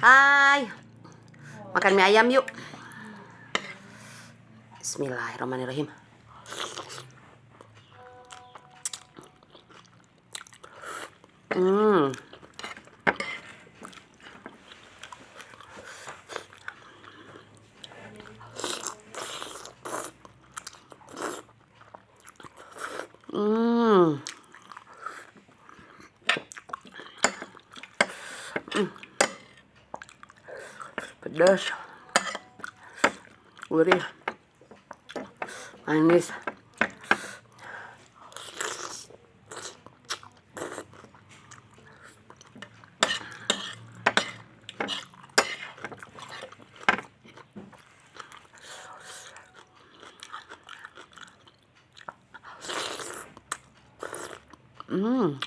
Hai, makan mie ayam yuk. Bismillahirrahmanirrahim. Hmm. Hmm. Pedas, gurih, manis. Hmm.